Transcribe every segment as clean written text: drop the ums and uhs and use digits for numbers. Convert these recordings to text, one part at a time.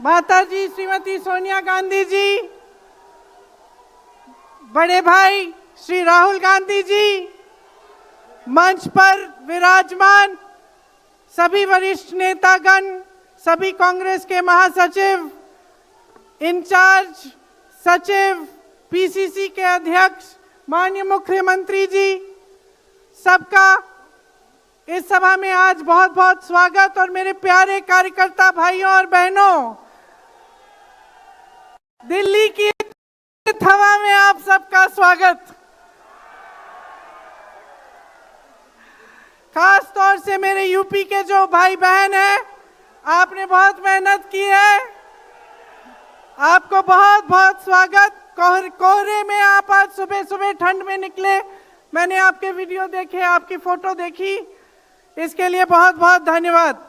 माता जी श्रीमती सोनिया गांधी जी, बड़े भाई श्री राहुल गांधी जी, मंच पर विराजमान सभी वरिष्ठ नेतागण, सभी कांग्रेस के महासचिव, इंचार्ज सचिव, पीसीसी के अध्यक्ष, माननीय मुख्यमंत्री जी, सबका इस सभा में आज बहुत बहुत स्वागत। और मेरे प्यारे कार्यकर्ता भाइयों और बहनों, दिल्ली की हवा में आप सबका स्वागत। खास तौर से मेरे यूपी के जो भाई बहन हैं, आपने बहुत मेहनत की है, आपको बहुत बहुत स्वागत। कोहरे में आप आज सुबह सुबह ठंड में निकले, मैंने आपके वीडियो देखे, आपकी फोटो देखी, इसके लिए बहुत बहुत धन्यवाद।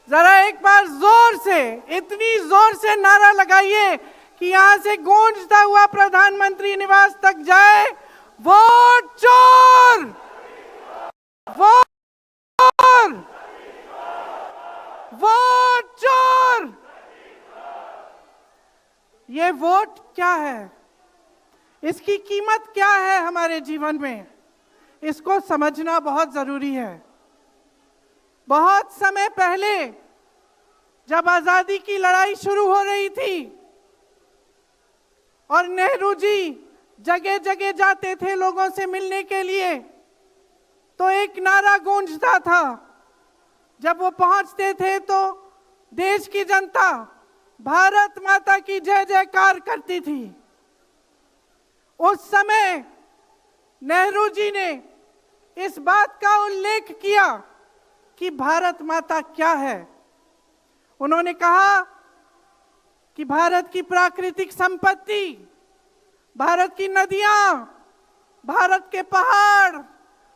जरा एक बार जोर से, इतनी जोर से नारा लगाइए कि यहां से गूंजता हुआ प्रधानमंत्री निवास तक जाए, वोट चोर, वोट चोर, वोट चोर। ये वोट क्या है, इसकी कीमत क्या है हमारे जीवन में, इसको समझना बहुत जरूरी है। बहुत समय पहले जब आजादी की लड़ाई शुरू हो रही थी और नेहरू जी जगह जगह जाते थे लोगों से मिलने के लिए, तो एक नारा गूंजता था। जब वो पहुंचते थे तो देश की जनता भारत माता की जय जयकार करती थी। उस समय नेहरू जी ने इस बात का उल्लेख किया कि भारत माता क्या है। उन्होंने कहा कि भारत की प्राकृतिक संपत्ति, भारत की नदियां, भारत के पहाड़,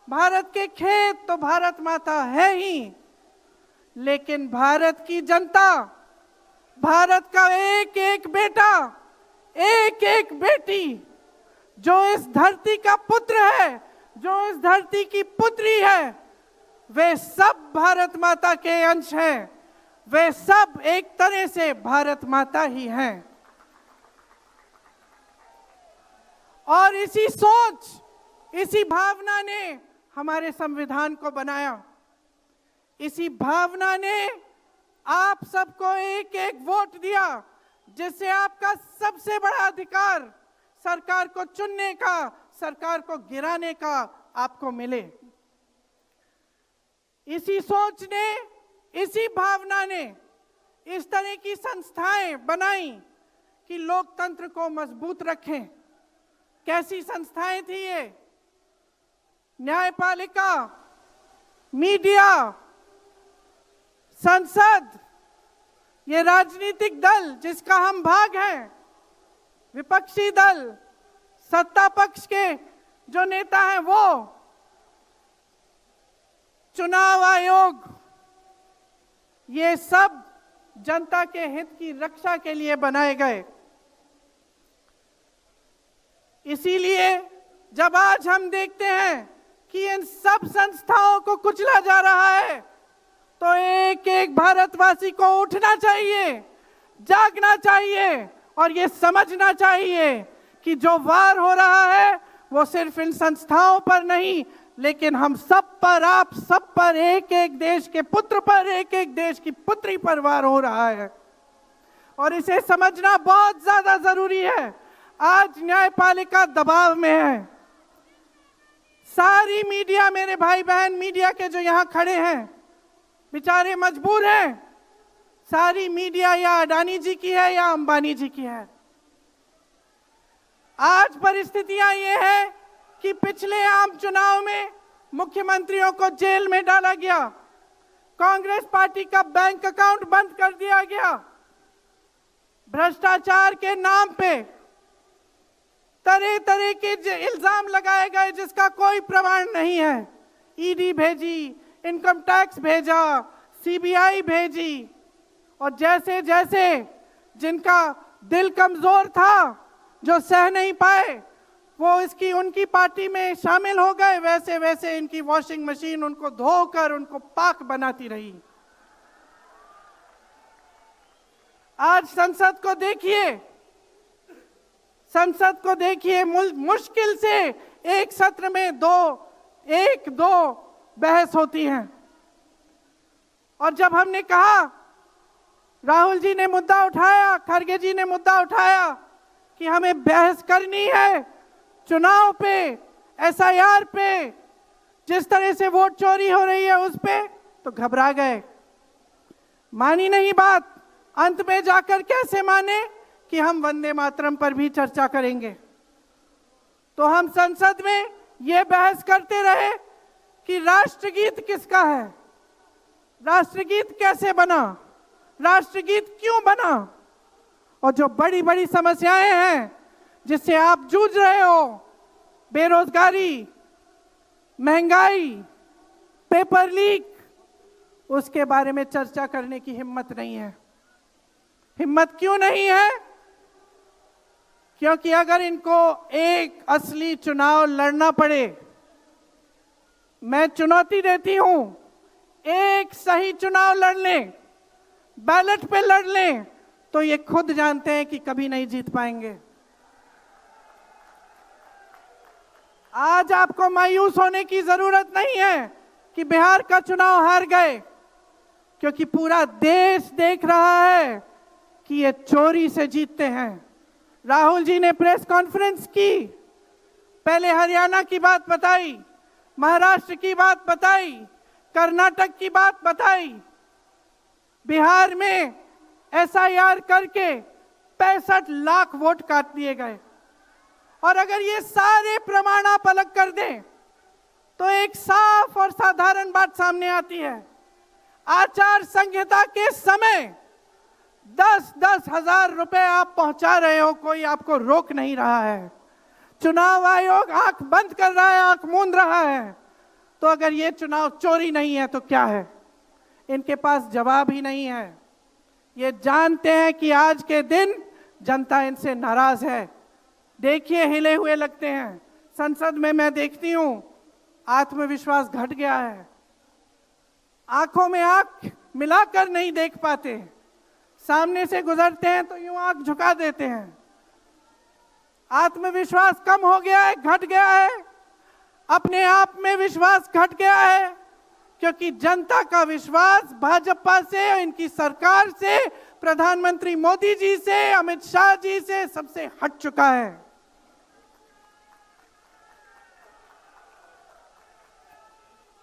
भारत के खेत तो भारत माता है ही, लेकिन भारत की जनता, भारत का एक एक बेटा, एक एक बेटी, जो इस धरती का पुत्र है, जो इस धरती की पुत्री है, वे सब भारत माता के अंश हैं। वे सब एक तरह से भारत माता ही हैं। और इसी सोच, इसी भावना ने हमारे संविधान को बनाया। इसी भावना ने आप सबको एक एक वोट दिया, जिससे आपका सबसे बड़ा अधिकार सरकार को चुनने का, सरकार को गिराने का आपको मिले। इसी सोच ने, इसी भावना ने इस तरह की संस्थाएं बनाई कि लोकतंत्र को मजबूत रखें। कैसी संस्थाएं थी ये? न्यायपालिका, मीडिया, संसद, ये राजनीतिक दल जिसका हम भाग हैं, विपक्षी दल, सत्ता पक्ष के जो नेता हैं वो, चुनाव आयोग, ये सब जनता के हित की रक्षा के लिए बनाए गए। इसीलिए जब आज हम देखते हैं कि इन सब संस्थाओं को कुचला जा रहा है, तो एक एक भारतवासी को उठना चाहिए, जागना चाहिए और ये समझना चाहिए कि जो वार हो रहा है वो सिर्फ इन संस्थाओं पर नहीं, लेकिन हम सब पर, आप सब पर, एक एक देश के पुत्र पर, एक एक देश की पुत्री पर वार हो रहा है। और इसे समझना बहुत ज्यादा जरूरी है। आज न्यायपालिका दबाव में है। सारी मीडिया, मेरे भाई बहन मीडिया के जो यहां खड़े हैं, बेचारे मजबूर हैं। सारी मीडिया या अडानी जी की है या अंबानी जी की है। आज परिस्थितियां ये है कि पिछले आम चुनाव में मुख्यमंत्रियों को जेल में डाला गया, कांग्रेस पार्टी का बैंक अकाउंट बंद कर दिया गया, भ्रष्टाचार के नाम पे तरह तरह के इल्जाम लगाए गए जिसका कोई प्रमाण नहीं है। ईडी भेजी, इनकम टैक्स भेजा, सीबीआई भेजी, और जैसे जैसे जिनका दिल कमजोर था, जो सह नहीं पाए, वो उनकी पार्टी में शामिल हो गए, वैसे वैसे इनकी वॉशिंग मशीन उनको धोकर उनको पाक बनाती रही। आज संसद को देखिए, मुश्किल से एक सत्र में एक दो बहस होती हैं। और जब हमने कहा, राहुल जी ने मुद्दा उठाया, खड़गे जी ने मुद्दा उठाया कि हमें बहस करनी है चुनाव पे, एसआईआर पे, जिस तरह से वोट चोरी हो रही है उस पे, तो घबरा गए, मानी नहीं बात। अंत में जाकर कैसे माने कि हम वंदे मातरम पर भी चर्चा करेंगे। तो हम संसद में ये बहस करते रहे कि राष्ट्रगीत किसका है, राष्ट्रगीत कैसे बना, राष्ट्रगीत क्यों बना, और जो बड़ी बड़ी समस्याएं हैं जिससे आप जूझ रहे हो, बेरोजगारी, महंगाई, पेपर लीक, उसके बारे में चर्चा करने की हिम्मत नहीं है। हिम्मत क्यों नहीं है? क्योंकि अगर इनको एक असली चुनाव लड़ना पड़े, मैं चुनौती देती हूं, एक सही चुनाव लड़ लें, बैलेट पे लड़ लें, तो ये खुद जानते हैं कि कभी नहीं जीत पाएंगे। आज आपको मायूस होने की जरूरत नहीं है कि बिहार का चुनाव हार गए, क्योंकि पूरा देश देख रहा है कि ये चोरी से जीतते हैं। राहुल जी ने प्रेस कॉन्फ्रेंस की, पहले हरियाणा की बात बताई, महाराष्ट्र की बात बताई, कर्नाटक की बात बताई, बिहार में एसआईआर करके 65 लाख वोट काट दिए गए। और अगर ये सारे प्रमाण आप अलग कर दें तो एक साफ और साधारण बात सामने आती है। आचार संहिता के समय 10-10 हजार रुपए आप पहुंचा रहे हो, कोई आपको रोक नहीं रहा है। चुनाव आयोग आंख बंद कर रहा है, आंख मूंद रहा है। तो अगर ये चुनाव चोरी नहीं है तो क्या है? इनके पास जवाब ही नहीं है। ये जानते हैं कि आज के दिन जनता इनसे नाराज है। देखिए, हिले हुए लगते हैं। संसद में मैं देखती हूं, आत्मविश्वास घट गया है, आंखों में आंख मिलाकर नहीं देख पाते, सामने से गुजरते हैं तो यूं आंख झुका देते हैं। आत्मविश्वास कम हो गया है, घट गया है, अपने आप में विश्वास घट गया है, क्योंकि जनता का विश्वास भाजपा से, इनकी सरकार से, प्रधानमंत्री मोदी जी से, अमित शाह जी से सबसे हट चुका है।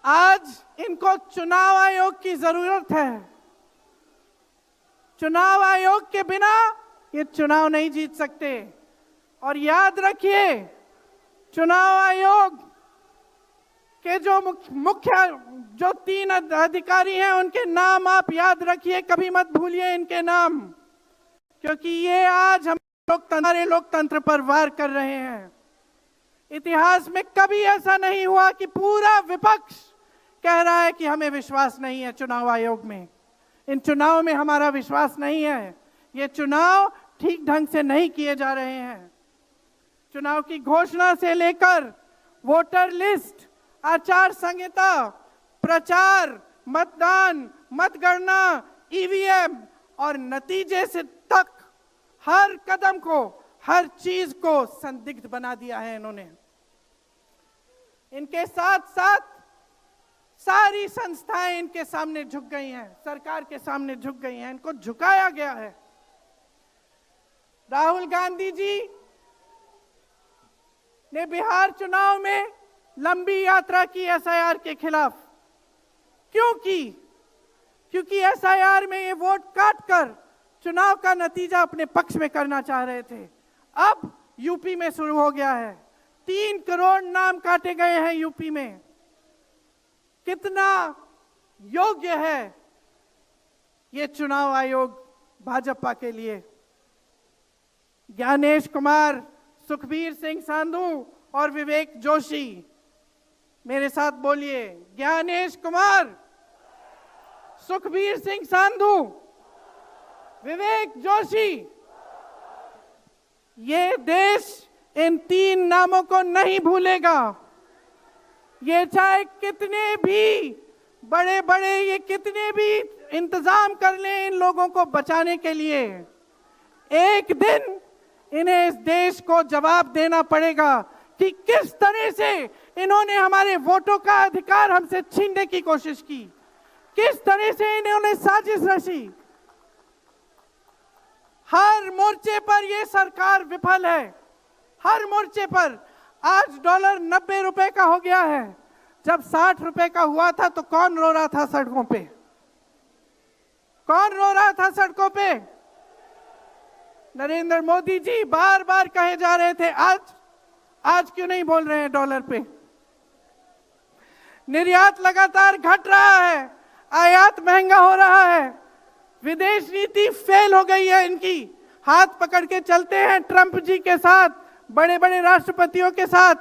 आज इनको चुनाव आयोग की जरूरत है। चुनाव आयोग के बिना ये चुनाव नहीं जीत सकते। और याद रखिए, चुनाव आयोग के जो मुख्य 3 अधिकारी हैं, उनके नाम आप याद रखिए, कभी मत भूलिए इनके नाम, क्योंकि ये आज हमारे लोकतंत्र पर वार कर रहे हैं। इतिहास में कभी ऐसा नहीं हुआ कि पूरा विपक्ष कह रहा है कि हमें विश्वास नहीं है चुनाव आयोग में, इन चुनाव में हमारा विश्वास नहीं है, ये चुनाव ठीक ढंग से नहीं किए जा रहे हैं। चुनाव की घोषणा से लेकर वोटर लिस्ट, आचार संहिता, प्रचार, मतदान, मतगणना, ईवीएम और नतीजे से तक हर कदम को, हर चीज को संदिग्ध बना दिया है इन्होंने। इनके साथ साथ सारी संस्थाएं इनके सामने झुक गई हैं, सरकार के सामने झुक गई हैं, इनको झुकाया गया है। राहुल गांधी जी ने बिहार चुनाव में लंबी यात्रा की एसआईआर के खिलाफ। क्यों की? क्योंकि एसआईआर में ये वोट काटकर चुनाव का नतीजा अपने पक्ष में करना चाह रहे थे। अब यूपी में शुरू हो गया है, 3 करोड़ नाम काटे गए हैं यूपी में। कितना योग्य है ये चुनाव आयोग भाजपा के लिए? ज्ञानेश कुमार, सुखबीर सिंह सांधू और विवेक जोशी, मेरे साथ बोलिए, ज्ञानेश कुमार, सुखबीर सिंह सांधू, विवेक जोशी। ये देश इन 3 नामों को नहीं भूलेगा। ये चाहे कितने भी बड़े बड़े, ये कितने भी इंतजाम कर लें इन लोगों को बचाने के लिए, एक दिन इन्हें इस देश को जवाब देना पड़ेगा कि किस तरह से इन्होंने हमारे वोटों का अधिकार हमसे छीनने की कोशिश की, किस तरह से इन्होंने साजिश रची। हर मोर्चे पर यह सरकार विफल है, हर मोर्चे पर। आज डॉलर 90 रुपए का हो गया है। जब 60 रुपए का हुआ था तो कौन रो रहा था सड़कों पे? कौन रो रहा था सड़कों पे? नरेंद्र मोदी जी बार बार कहे जा रहे थे, आज क्यों नहीं बोल रहे हैं डॉलर पे? निर्यात लगातार घट रहा है, आयात महंगा हो रहा है, विदेश नीति फेल हो गई है इनकी। हाथ पकड़ के चलते हैं ट्रंप जी के साथ, बड़े बड़े राष्ट्रपतियों के साथ,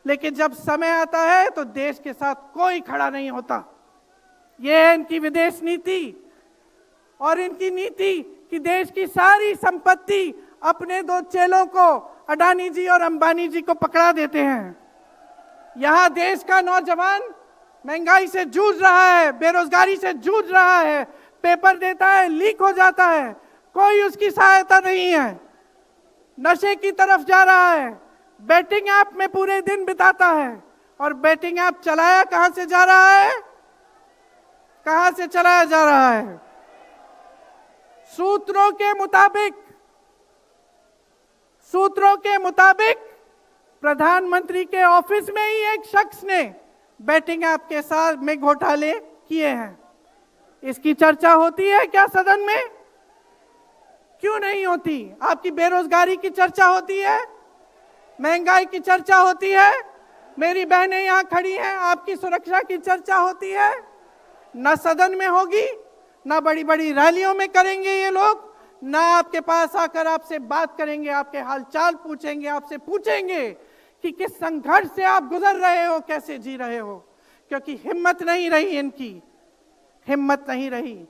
लेकिन जब समय आता है तो देश के साथ कोई खड़ा नहीं होता। यह है इनकी विदेश नीति। और इनकी नीति कि देश की सारी संपत्ति अपने दो चेलों को, अडानी जी और अंबानी जी को पकड़ा देते हैं। यहां देश का नौजवान महंगाई से जूझ रहा है, बेरोजगारी से जूझ रहा है, पेपर देता है, लीक हो जाता है, कोई उसकी सहायता नहीं है, नशे की तरफ जा रहा है, बेटिंग ऐप में पूरे दिन बिताता है। और बेटिंग ऐप चलाया कहां से जा रहा है? कहां से चलाया जा रहा है? सूत्रों के मुताबिक प्रधानमंत्री के ऑफिस में ही एक शख्स ने बेटिंग ऐप के साथ में घोटाले किए हैं। इसकी चर्चा होती है क्या सदन में? क्यों नहीं होती? आपकी बेरोजगारी की चर्चा होती है, महंगाई की चर्चा होती है, मेरी बहनें यहां खड़ी हैं, आपकी सुरक्षा की चर्चा होती है? न सदन में होगी, ना बड़ी बड़ी रैलियों में करेंगे ये लोग, ना आपके पास आकर आपसे बात करेंगे, आपके हालचाल पूछेंगे, आपसे पूछेंगे कि किस संघर्ष से आप गुजर रहे हो, कैसे जी रहे हो। क्योंकि हिम्मत नहीं रही इनकी, हिम्मत नहीं रही।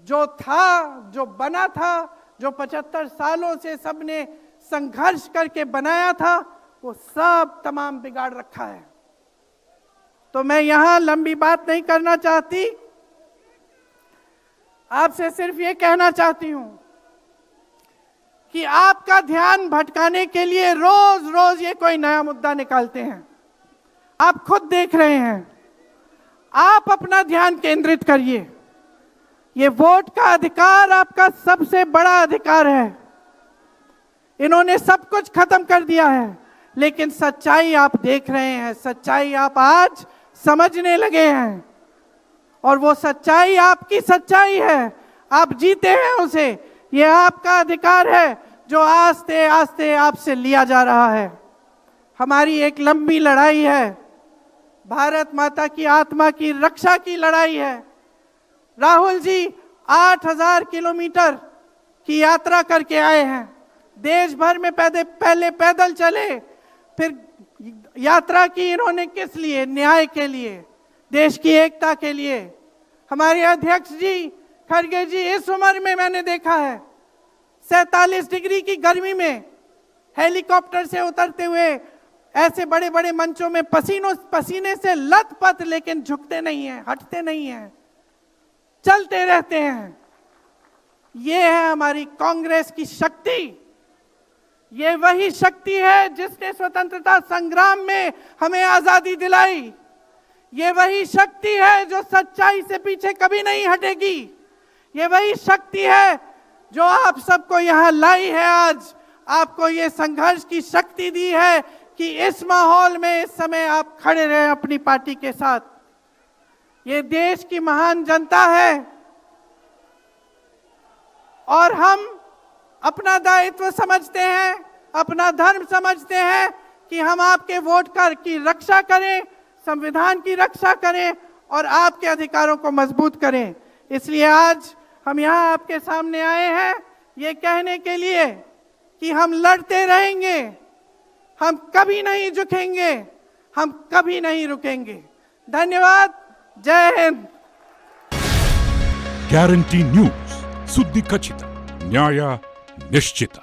जो था, जो बना था, जो 75 सालों से सबने संघर्ष करके बनाया था, वो सब तमाम बिगाड़ रखा है। तो मैं यहां लंबी बात नहीं करना चाहती, आपसे सिर्फ ये कहना चाहती हूं कि आपका ध्यान भटकाने के लिए रोज रोज ये कोई नया मुद्दा निकालते हैं। आप खुद देख रहे हैं, आप अपना ध्यान केंद्रित करिए। ये वोट का अधिकार आपका सबसे बड़ा अधिकार है। इन्होंने सब कुछ खत्म कर दिया है, लेकिन सच्चाई आप देख रहे हैं, सच्चाई आप आज समझने लगे हैं। और वो सच्चाई आपकी सच्चाई है, आप जीते हैं उसे। ये आपका अधिकार है जो आस्ते आस्ते आपसे लिया जा रहा है। हमारी एक लंबी लड़ाई है, भारत माता की आत्मा की रक्षा की लड़ाई है। राहुल जी 8000 किलोमीटर की यात्रा करके आए हैं, देश भर में पहले पैदल चले, फिर यात्रा की इन्होंने किस लिए? न्याय के लिए, देश की एकता के लिए। हमारे अध्यक्ष जी खड़गे जी इस उम्र में मैंने देखा है 47 डिग्री की गर्मी में हेलीकॉप्टर से उतरते हुए ऐसे बड़े बड़े मंचों में पसीने से लथपथ, लेकिन झुकते नहीं हैं, हटते नहीं हैं, चलते रहते हैं। ये है हमारी कांग्रेस की शक्ति। ये वही शक्ति है जिसने स्वतंत्रता संग्राम में हमें आजादी दिलाई। ये वही शक्ति है जो सच्चाई से पीछे कभी नहीं हटेगी। ये वही शक्ति है जो आप सबको यहां लाई है, आज आपको ये संघर्ष की शक्ति दी है कि इस माहौल में इस समय आप खड़े रहे अपनी पार्टी के साथ। ये देश की महान जनता है और हम अपना दायित्व समझते हैं, अपना धर्म समझते हैं कि हम आपके वोट की रक्षा करें, संविधान की रक्षा करें और आपके अधिकारों को मजबूत करें। इसलिए आज हम यहाँ आपके सामने आए हैं ये कहने के लिए कि हम लड़ते रहेंगे, हम कभी नहीं झुकेंगे, हम कभी नहीं रुकेंगे। धन्यवाद, जय हिंद। ಗ್ಯಾರಂಟಿ ನ್ಯೂಸ್, ಸುದ್ದಿ ಖಚಿತ, ನ್ಯಾಯ ನಿಶ್ಚಿತ.